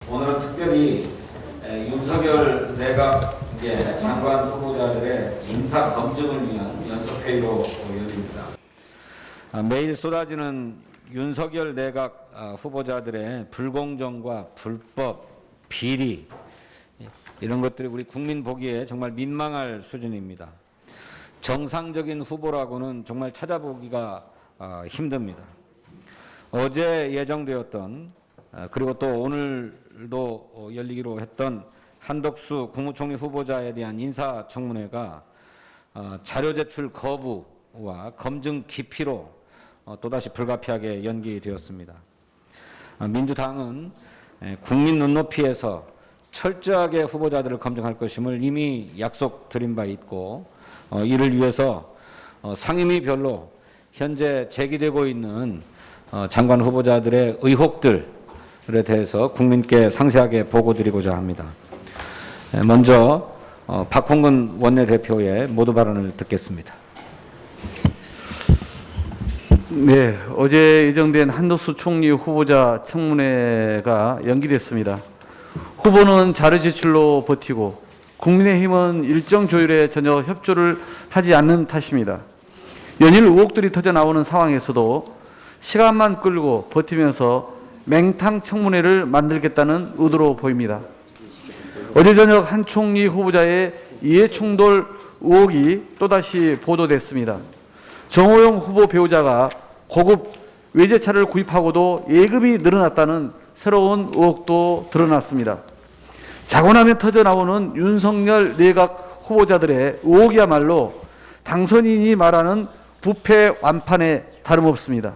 오늘은 특별히 윤석열 내각 장관 후보자들의 인사 검증을 위한 연석회의로 열립니다. 매일 쏟아지는 윤석열 내각 후보자들의 불공정과 불법, 비리 이런 것들이 우리 국민 보기에 정말 민망할 수준입니다. 정상적인 후보라고는 정말 찾아보기가 힘듭니다. 어제 예정되었던 그리고 또 오늘도 열리기로 했던 한덕수 국무총리 후보자에 대한 인사청문회가 자료 제출 거부와 검증 기피로 또다시 불가피하게 연기되었습니다. 민주당은 국민 눈높이에서 철저하게 후보자들을 검증할 것임을 이미 약속드린 바 있고 이를 위해서 상임위별로 현재 제기되고 있는 장관 후보자들의 의혹들에 대해서 국민께 상세하게 보고드리고자 합니다. 먼저 박홍근 원내대표의 모두 발언을 듣겠습니다. 네, 어제 예정된 한덕수 총리 후보자 청문회가 연기됐습니다. 후보는 자료 제출로 버티고 국민의힘은 일정 조율에 전혀 협조를 하지 않는 탓입니다. 연일 의혹들이 터져 나오는 상황에서도 시간만 끌고 버티면서 맹탕 청문회를 만들겠다는 의도로 보입니다. 어제 저녁 한 총리 후보자의 이해충돌 의혹이 또다시 보도됐습니다. 정호영 후보 배우자가 고급 외제차를 구입하고도 예금이 늘어났다는 새로운 의혹도 드러났습니다. 자고 나면 터져 나오는 윤석열 내각 후보자들의 의혹이야말로 당선인이 말하는 부패 완판에 다름없습니다.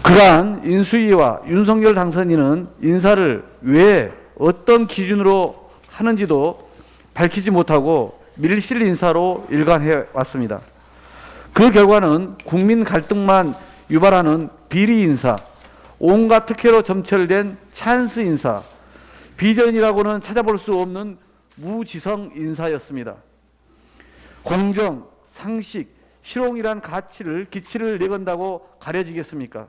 그간 인수위와 윤석열 당선인은 인사를 왜 어떤 기준으로 하는지도 밝히지 못하고 밀실 인사로 일관해 왔습니다. 그 결과는 국민 갈등만 유발하는 비리 인사, 온갖 특혜로 점철된 찬스 인사, 비전이라고는 찾아볼 수 없는 무지성 인사였습니다. 공정, 상식, 실용이란 기치를 내건다고 가려지겠습니까?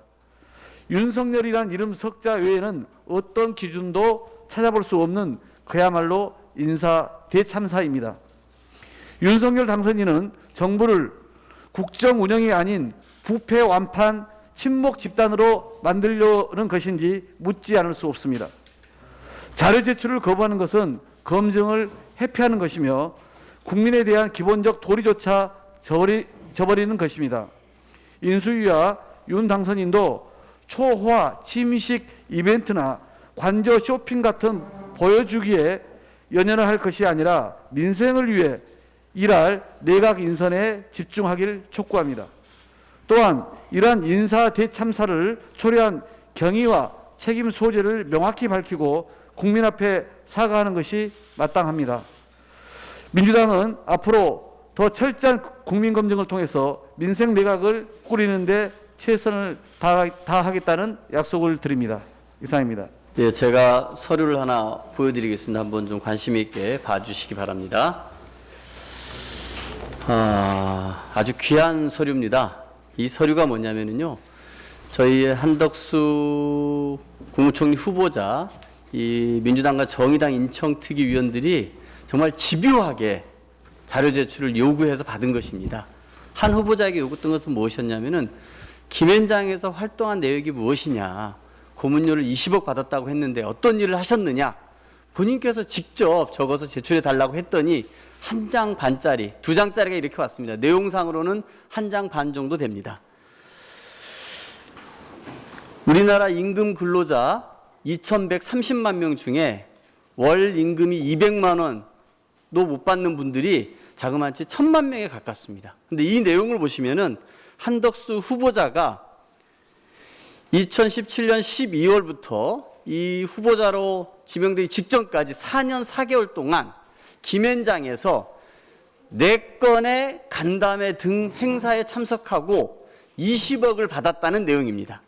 윤석열이란 이름 석자 외에는 어떤 기준도 찾아볼 수 없는 그야말로 인사 대참사입니다. 윤석열 당선인은 정부를 국정 운영이 아닌 부패 완판 친목 집단으로 만들려는 것인지 묻지 않을 수 없습니다. 자료 제출을 거부하는 것은 검증을 회피하는 것이며 국민에 대한 기본적 도리조차 저버리는 것입니다. 인수위와 윤 당선인도 초화 침식 이벤트나 관저 쇼핑 같은 보여주기에 연연을 할 것이 아니라 민생을 위해 일할 내각 인선에 집중하길 촉구합니다. 또한 이러한 인사 대참사를 초래한 경위와 책임 소재를 명확히 밝히고 국민 앞에 사과하는 것이 마땅합니다. 민주당은 앞으로 더 철저한 국민검증을 통해서 민생 내각을 꾸리는 데 최선을 다하겠다는 약속을 드립니다. 이상입니다. 예, 제가 서류를 하나 보여드리겠습니다. 한번 좀 관심 있게 봐주시기 바랍니다. 아주 귀한 서류입니다. 이 서류가 뭐냐면요, 저희 한덕수 국무총리 후보자, 이 민주당과 정의당 인천특위위원들이 정말 집요하게 자료 제출을 요구해서 받은 것입니다. 한 후보자에게 요구했던 것은 무엇이었냐면은 김현장에서 활동한 내역이 무엇이냐, 고문료를 20억 받았다고 했는데 어떤 일을 하셨느냐, 본인께서 직접 적어서 제출해 달라고 했더니 한 장 반짜리, 두 장짜리가 이렇게 왔습니다. 내용상으로는 한 장 반 정도 됩니다. 우리나라 임금 근로자 2,130만 명 중에 월 임금이 200만 원도 못 받는 분들이 자그마치 1,000만 명에 가깝습니다. 근데 이 내용을 보시면은 한덕수 후보자가 2017년 12월부터 이 후보자로 지명되기 직전까지 4년 4개월 동안 김현장에서 4건의 간담회 등 행사에 참석하고 20억을 받았다는 내용입니다.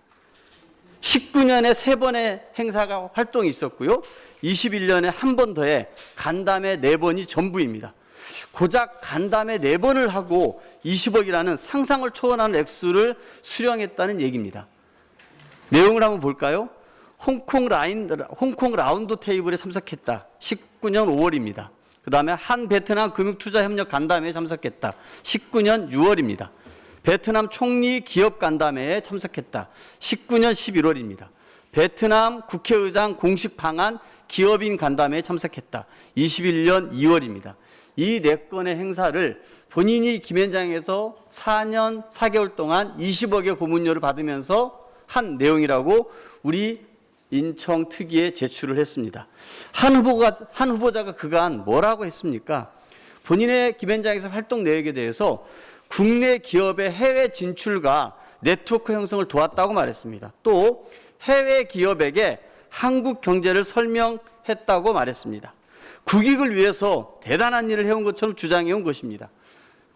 19년에 3번의 행사가 활동이 있었고요. 21년에 한 번 더해 간담회 4번이 전부입니다. 고작 간담회 4번을 하고 20억이라는 상상을 초월하는 액수를 수령했다는 얘기입니다. 내용을 한번 볼까요? 홍콩 라운드 테이블에 참석했다. 19년 5월입니다. 그 다음에 한 베트남 금융투자협력 간담회에 참석했다. 19년 6월입니다. 베트남 총리 기업 간담회에 참석했다. 19년 11월입니다. 베트남 국회의장 공식 방한 기업인 간담회에 참석했다. 21년 2월입니다. 이 4건의 행사를 본인이 김현장에서 4년 4개월 동안 20억의 고문료를 받으면서 한 내용이라고 우리 인청특위에 제출을 했습니다. 한 후보자가 그간 뭐라고 했습니까? 본인의 김현장에서 활동 내역에 대해서 국내 기업의 해외 진출과 네트워크 형성을 도왔다고 말했습니다. 또 해외 기업에게 한국 경제를 설명했다고 말했습니다. 국익을 위해서 대단한 일을 해온 것처럼 주장해온 것입니다.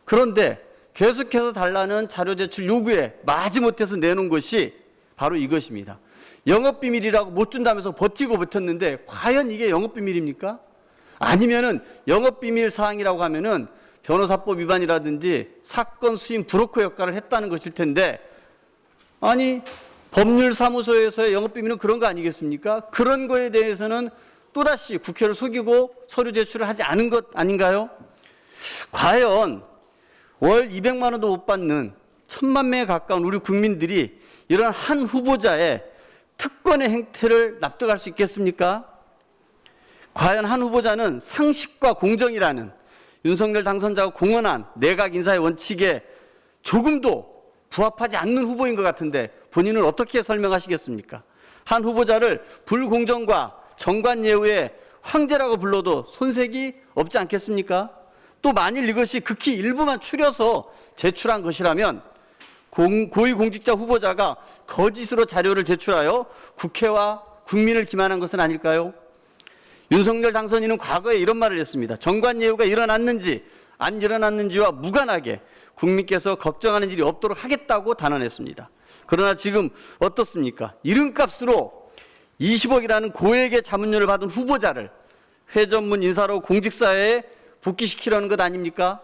그런데 계속해서 달라는 자료 제출 요구에 마지못해서 내놓은 것이 바로 이것입니다. 영업비밀이라고 못 준다면서 버티고 버텼는데 과연 이게 영업비밀입니까? 아니면은 영업비밀 사항이라고 하면은 변호사법 위반이라든지 사건 수임 브로커 역할을 했다는 것일 텐데, 아니 법률사무소에서의 영업비밀은 그런 거 아니겠습니까? 그런 거에 대해서는 또다시 국회를 속이고 서류 제출을 하지 않은 것 아닌가요? 과연 월 200만 원도 못 받는 1000만 명에 가까운 우리 국민들이 이런 한 후보자의 특권의 행태를 납득할 수 있겠습니까? 과연 한 후보자는 상식과 공정이라는 윤석열 당선자가 공언한 내각 인사의 원칙에 조금도 부합하지 않는 후보인 것 같은데 본인은 어떻게 설명하시겠습니까? 한 후보자를 불공정과 정관예우의 황제라고 불러도 손색이 없지 않겠습니까? 또 만일 이것이 극히 일부만 추려서 제출한 것이라면 고위공직자 후보자가 거짓으로 자료를 제출하여 국회와 국민을 기만한 것은 아닐까요? 윤석열 당선인은 과거에 이런 말을 했습니다. 정관예우가 일어났는지 안 일어났는지와 무관하게 국민께서 걱정하는 일이 없도록 하겠다고 단언했습니다. 그러나 지금 어떻습니까? 이름값으로 20억이라는 고액의 자문료를 받은 후보자를 회전문 인사로 공직사회에 복귀시키려는 것 아닙니까?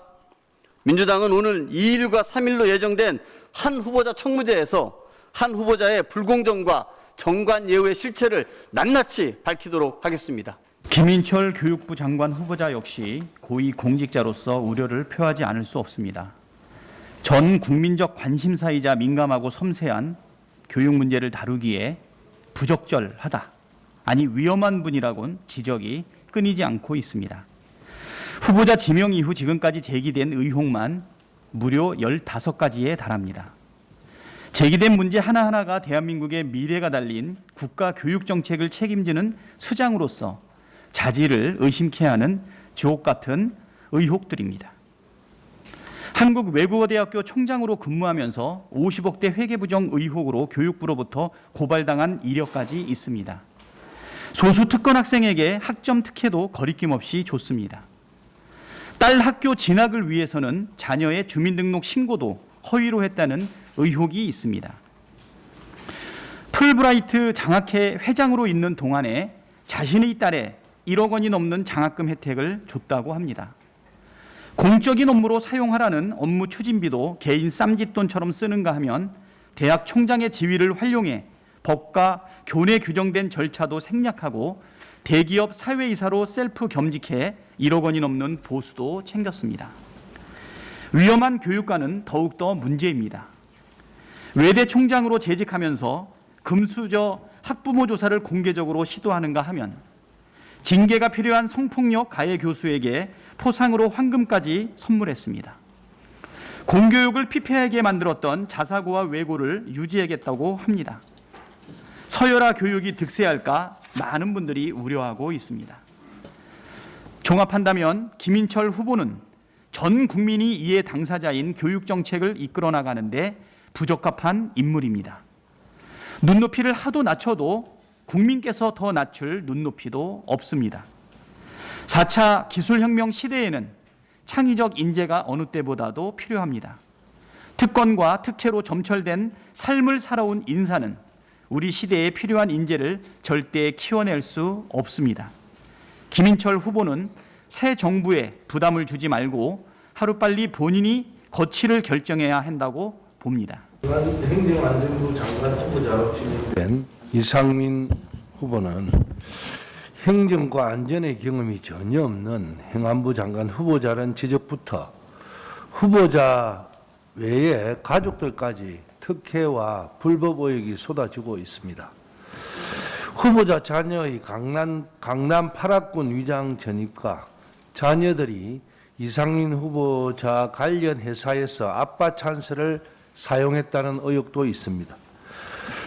민주당은 오늘 2일과 3일로 예정된 한 후보자 청무제에서 한 후보자의 불공정과 정관예우의 실체를 낱낱이 밝히도록 하겠습니다. 김인철 교육부 장관 후보자 역시 고위 공직자로서 우려를 표하지 않을 수 없습니다. 전 국민적 관심사이자 민감하고 섬세한 교육 문제를 다루기에 부적절하다, 아니 위험한 분이라곤 지적이 끊이지 않고 있습니다. 후보자 지명 이후 지금까지 제기된 의혹만 무려 15가지에 달합니다. 제기된 문제 하나하나가 대한민국의 미래가 달린 국가 교육 정책을 책임지는 수장으로서 자질을 의심케 하는 주옥 같은 의혹들입니다. 한국외국어대학교 총장으로 근무하면서 50억대 회계부정 의혹으로 교육부로부터 고발당한 이력까지 있습니다. 소수 특권 학생에게 학점 특혜도 거리낌 없이 줬습니다. 딸 학교 진학을 위해서는 자녀의 주민등록 신고도 허위로 했다는 의혹이 있습니다. 풀브라이트 장학회 회장으로 있는 동안에 자신의 딸에 1억 원이 넘는 장학금 혜택을 줬다고 합니다. 공적인 업무로 사용하라는 업무 추진비도 개인 쌈짓돈처럼 쓰는가 하면 대학 총장의 지위를 활용해 법과 교내 규정된 절차도 생략하고 대기업 사회이사로 셀프 겸직해 1억 원이 넘는 보수도 챙겼습니다. 위험한 교육과는 더욱더 문제입니다. 외대 총장으로 재직하면서 금수저 학부모 조사를 공개적으로 시도하는가 하면 징계가 필요한 성폭력 가해 교수에게 포상으로 황금까지 선물했습니다. 공교육을 피폐하게 만들었던 자사고와 외고를 유지하겠다고 합니다. 서열화 교육이 득세할까 많은 분들이 우려하고 있습니다. 종합한다면 김인철 후보는 전 국민이 이해 당사자인 교육 정책을 이끌어 나가는데 부적합한 인물입니다. 눈높이를 하도 낮춰도 국민께서 더 낮출 눈높이도 없습니다. 4차 기술혁명 시대에는 창의적 인재가 어느 때보다도 필요합니다. 특권과 특혜로 점철된 삶을 살아온 인사는 우리 시대에 필요한 인재를 절대 키워낼 수 없습니다. 김인철 후보는 새 정부에 부담을 주지 말고 하루빨리 본인이 거취를 결정해야 한다고 봅니다. 행정안전부 장관 후보자로 지명된 이상민 후보는 행정과 안전의 경험이 전혀 없는 행안부 장관 후보자라는 지적부터 후보자 외에 가족들까지 특혜와 불법 의혹이 쏟아지고 있습니다. 후보자 자녀의 강남 8학군 위장 전입과 자녀들이 이상민 후보자 관련 회사에서 아빠 찬스를 사용했다는 의혹도 있습니다.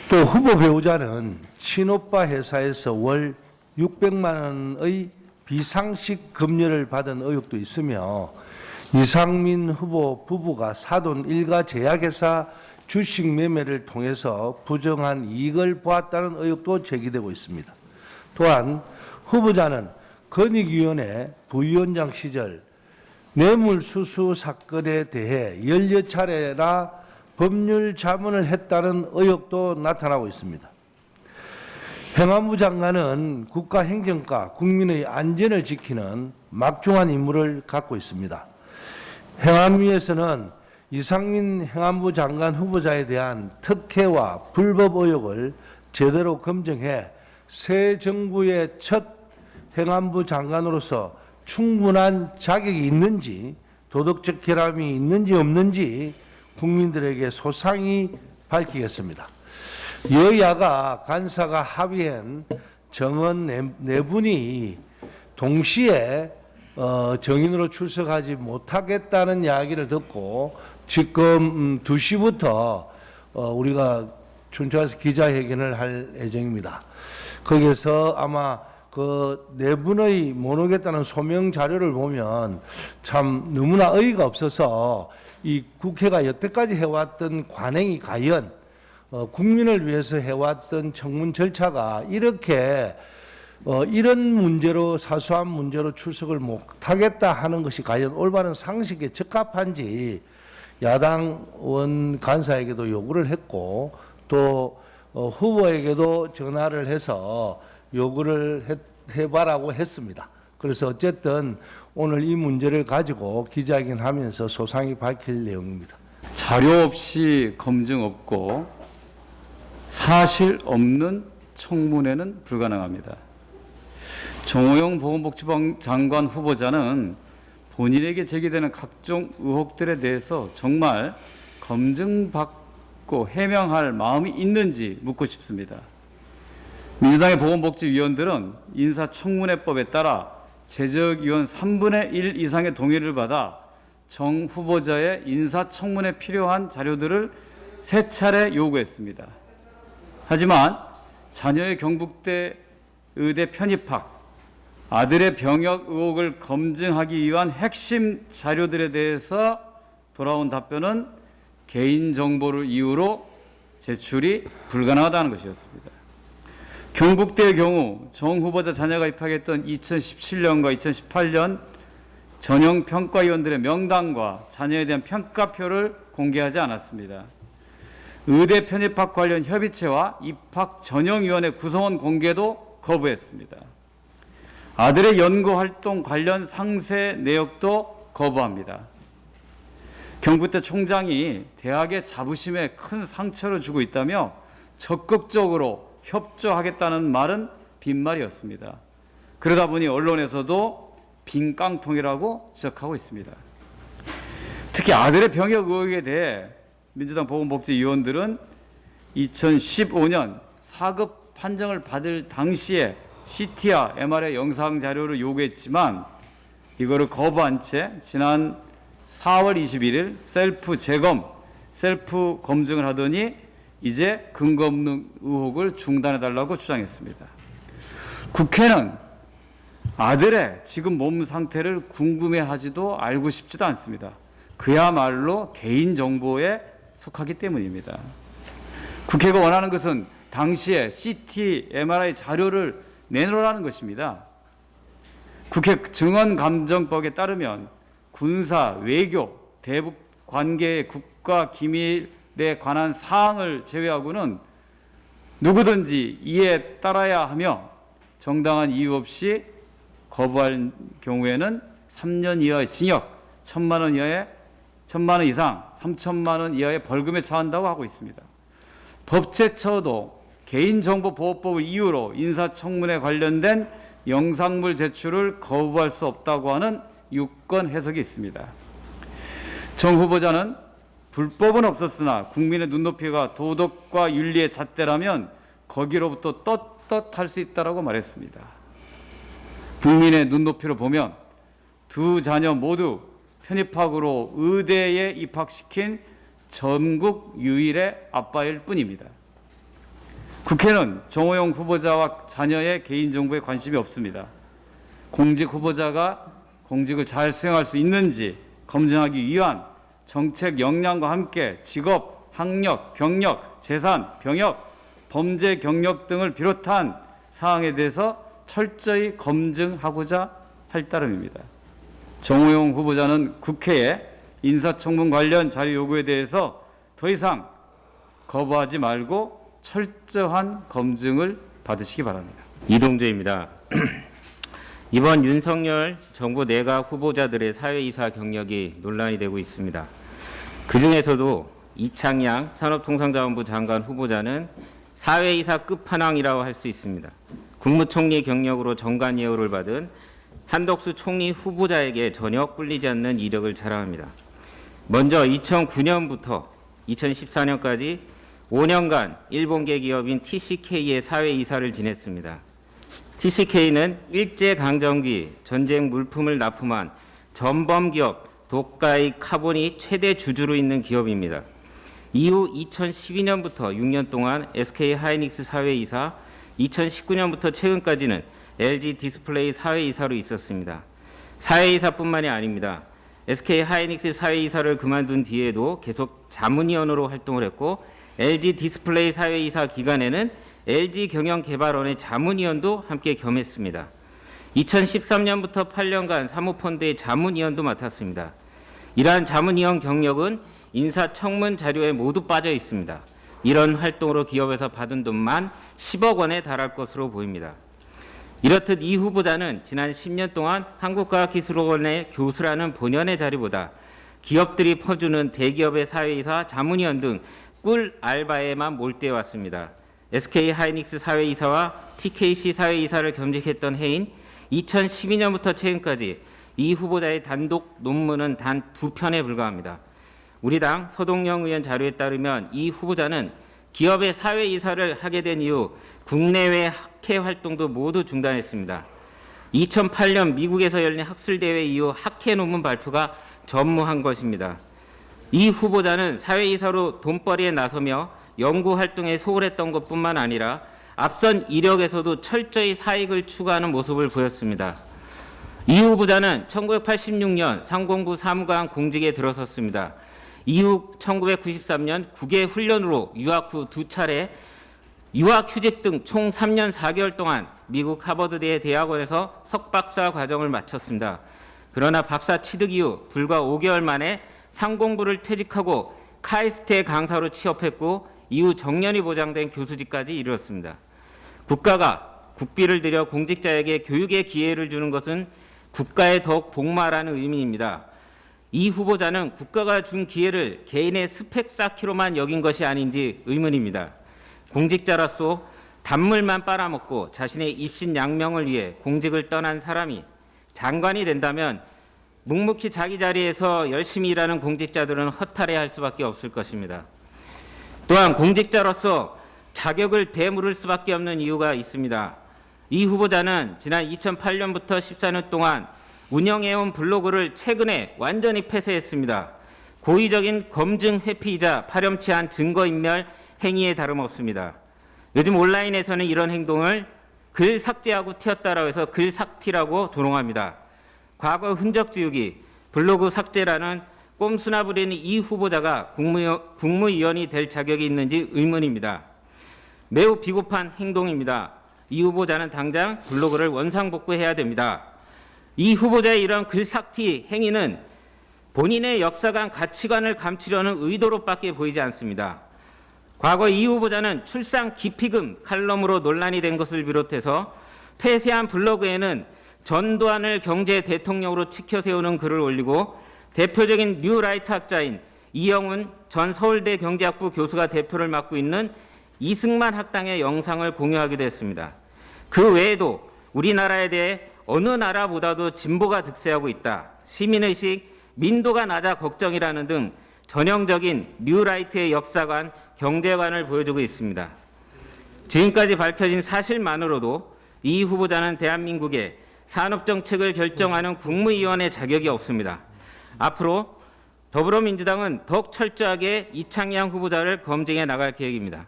또 후보 배우자는 친오빠 회사에서 월 600만 원의 비상식 급여를 받은 의혹도 있으며 이상민 후보 부부가 사돈 일가 제약회사 주식 매매를 통해서 부정한 이익을 보았다는 의혹도 제기되고 있습니다. 또한 후보자는 건익위원회 부위원장 시절 뇌물수수 사건에 대해 10차례나 법률 자문을 했다는 의혹도 나타나고 있습니다. 행안부 장관은 국가행정과 국민의 안전을 지키는 막중한 임무를 갖고 있습니다. 행안위에서는 이상민 행안부 장관 후보자에 대한 특혜와 불법 의혹을 제대로 검증해 새 정부의 첫 행안부 장관으로서 충분한 자격이 있는지, 도덕적 결함이 있는지 없는지 국민들에게 소상히 밝히겠습니다. 여야가 간사가 합의한 정원 네 분이 동시에 정인으로 출석하지 못하겠다는 이야기를 듣고 지금 2시부터 우리가 춘천에서 기자회견을 할 예정입니다. 거기에서 아마 그 네 분의 못 오겠다는 소명 자료를 보면 참 너무나 어이가 없어서 이 국회가 여태까지 해왔던 관행이 과연 국민을 위해서 해왔던 청문 절차가 이렇게 이런 문제로 사소한 문제로 출석을 못하겠다 하는 것이 과연 올바른 상식에 적합한지 야당 원 간사에게도 요구를 했고 또 후보에게도 전화를 해서 요구를 해봐라고 했습니다. 그래서 어쨌든 오늘 이 문제를 가지고 기자회견 하면서 소상히 밝힐 내용입니다. 자료 없이 검증 없고 사실 없는 청문회는 불가능합니다. 정호영 보건복지부 장관 후보자는 본인에게 제기되는 각종 의혹들에 대해서 정말 검증받고 해명할 마음이 있는지 묻고 싶습니다. 민주당의 보건복지위원들은 인사청문회법에 따라 재적위원 3분의 1 이상의 동의를 받아 정 후보자의 인사청문회에 필요한 자료들을 3차례 요구했습니다. 하지만 자녀의 경북대 의대 편입학, 아들의 병역 의혹을 검증하기 위한 핵심 자료들에 대해서 돌아온 답변은 개인정보를 이유로 제출이 불가능하다는 것이었습니다. 경북대의 경우 정 후보자 자녀가 입학했던 2017년과 2018년 전형 평가위원들의 명단과 자녀에 대한 평가표를 공개하지 않았습니다. 의대 편입학 관련 협의체와 입학 전형위원회 구성원 공개도 거부했습니다. 아들의 연구활동 관련 상세 내역도 거부합니다. 경북대 총장이 대학의 자부심에 큰 상처를 주고 있다며 적극적으로 협조하겠다는 말은 빈말이었습니다. 그러다 보니 언론에서도 빈 깡통이라고 지적하고 있습니다. 특히 아들의 병역 의혹에 대해 민주당 보건복지위원들은 2015년 4급 판정을 받을 당시에 CT와 MR의 영상 자료를 요구했지만 이거를 거부한 채 지난 4월 21일 셀프 검증을 하더니 이제 근거 없는 의혹을 중단해달라고 주장했습니다. 국회는 아들의 지금 몸 상태를 궁금해하지도 알고 싶지도 않습니다. 그야말로 개인정보에 속하기 때문입니다. 국회가 원하는 것은 당시에 CT, MRI 자료를 내놓으라는 것입니다. 국회 증언감정법에 따르면 군사, 외교, 대북 관계의 국가 기밀에 관한 사항을 제외하고는 누구든지 이에 따라야 하며 정당한 이유 없이 거부할 경우에는 3년 이하의 징역, 1,000만 원 이상 3천만 원 이하의 벌금에 처한다고 하고 있습니다. 법제처도 개인정보보호법을 이유로 인사청문회 관련된 영상물 제출을 거부할 수 없다고 하는 유권 해석이 있습니다. 정 후보자는 불법은 없었으나 국민의 눈높이가 도덕과 윤리의 잣대라면 거기로부터 떳떳할 수 있다고 말했습니다. 국민의 눈높이로 보면 두 자녀 모두 편입학으로 의대에 입학시킨 전국 유일의 아빠일 뿐입니다. 국회는 정호영 후보자와 자녀의 개인정보에 관심이 없습니다. 공직 후보자가 공직을 잘 수행할 수 있는지 검증하기 위한 정책 역량과 함께 직업, 학력, 경력, 재산, 병역, 범죄 경력 등을 비롯한 사항에 대해서 철저히 검증하고자 할 따름입니다. 정호영 후보자는 국회에 인사청문 관련 자료 요구에 대해서 더 이상 거부하지 말고 철저한 검증을 받으시기 바랍니다. 이동재입니다. 이번 윤석열 정부 내각 후보자들의 사회이사 경력이 논란이 되고 있습니다. 그중에서도 이창양 산업통상자원부 장관 후보자는 사회이사 끝판왕이라고 할 수 있습니다. 국무총리 경력으로 정관 예우를 받은 한덕수 총리 후보자에게 전혀 꿀리지 않는 이력을 자랑합니다. 먼저 2009년부터 2014년까지 5년간 일본계 기업인 TCK의 사회이사를 지냈습니다. TCK는 일제강점기 전쟁 물품을 납품한 전범기업 도카이 카본이 최대 주주로 있는 기업입니다. 이후 2012년부터 6년 동안 SK 하이닉스 사회이사, 2019년부터 최근까지는 LG 디스플레이 사회이사로 있었습니다. 사회이사뿐만이 아닙니다. SK 하이닉스 사회이사를 그만둔 뒤에도 계속 자문위원으로 활동을 했고 LG 디스플레이 사회이사 기간에는 LG 경영개발원의 자문위원도 함께 겸했습니다. 2013년부터 8년간 사모펀드의 자문위원도 맡았습니다. 이러한 자문위원 경력은 인사청문 자료에 모두 빠져 있습니다. 이런 활동으로 기업에서 받은 돈만 10억 원에 달할 것으로 보입니다. 이렇듯 이 후보자는 지난 10년 동안 한국과학기술원의 교수라는 본연의 자리보다 기업들이 퍼주는 대기업의 사회이사, 자문위원 등 꿀 알바에만 몰두해 왔습니다. SK 하이닉스 사회이사와 TKC 사회이사를 겸직했던 해인 2012년부터 최근까지 이 후보자의 단독 논문은 단 2편에 불과합니다. 우리 당 서동영 의원 자료에 따르면 이 후보자는 기업의 사회이사를 하게 된 이후 국내외 학회 활동도 모두 중단했습니다. 2008년 미국에서 열린 학술대회 이후 학회 논문 발표가 전무한 것입니다. 이 후보자는 사회이사로 돈벌이에 나서며 연구활동에 소홀했던 것뿐만 아니라 앞선 이력에서도 철저히 사익을 추구하는 모습을 보였습니다. 이 후보자는 1986년 상공부 사무관 공직에 들어섰습니다. 이후 1993년 국외 훈련으로 유학 후 2차례 유학휴직 등 총 3년 4개월 동안 미국 하버드대 대학원에서 석박사 과정을 마쳤습니다. 그러나 박사 취득 이후 불과 5개월 만에 상공부를 퇴직하고 카이스트의 강사로 취업했고 이후 정년이 보장된 교수직까지 이르렀습니다. 국가가 국비를 들여 공직자에게 교육의 기회를 주는 것은 국가에 더욱 복마라는 의미입니다. 이 후보자는 국가가 준 기회를 개인의 스펙 쌓기로만 여긴 것이 아닌지 의문입니다. 공직자로서 단물만 빨아먹고 자신의 입신양명을 위해 공직을 떠난 사람이 장관이 된다면 묵묵히 자기 자리에서 열심히 일하는 공직자들은 허탈해할 수밖에 없을 것입니다. 또한 공직자로서 자격을 되물을 수밖에 없는 이유가 있습니다. 이 후보자는 지난 2008년부터 14년 동안 운영해온 블로그를 최근에 완전히 폐쇄했습니다. 고의적인 검증 회피이자 파렴치한 증거인멸 행위에 다름없습니다. 요즘 온라인에서는 이런 행동을 글 삭제하고 튀었다라고 해서 글 삭티라고 조롱합니다. 과거 흔적 지우기, 블로그 삭제라는 꼼수나 부리는 이 후보자가 국무위원이 될 자격이 있는지 의문입니다. 매우 비겁한 행동입니다. 이 후보자는 당장 블로그를 원상복구해야 됩니다. 이 후보자의 이런 글삭티 행위는 본인의 역사관 가치관을 감추려는 의도로밖에 보이지 않습니다. 과거 이 후보자는 출산 기피금 칼럼으로 논란이 된 것을 비롯해서 폐쇄한 블로그에는 전두환을 경제 대통령으로 치켜세우는 글을 올리고 대표적인 뉴라이트 학자인 이영훈 전 서울대 경제학부 교수가 대표를 맡고 있는 이승만 학당의 영상을 공유하기도 했습니다. 그 외에도 우리나라에 대해 어느 나라보다도 진보가 득세하고 있다. 시민의식, 민도가 낮아 걱정이라는 등 전형적인 뉴라이트의 역사관, 경제관을 보여주고 있습니다. 지금까지 밝혀진 사실만으로도 이 후보자는 대한민국의 산업정책을 결정하는 국무위원의 자격이 없습니다. 앞으로 더불어민주당은 더욱 철저하게 이창양 후보자를 검증해 나갈 계획입니다.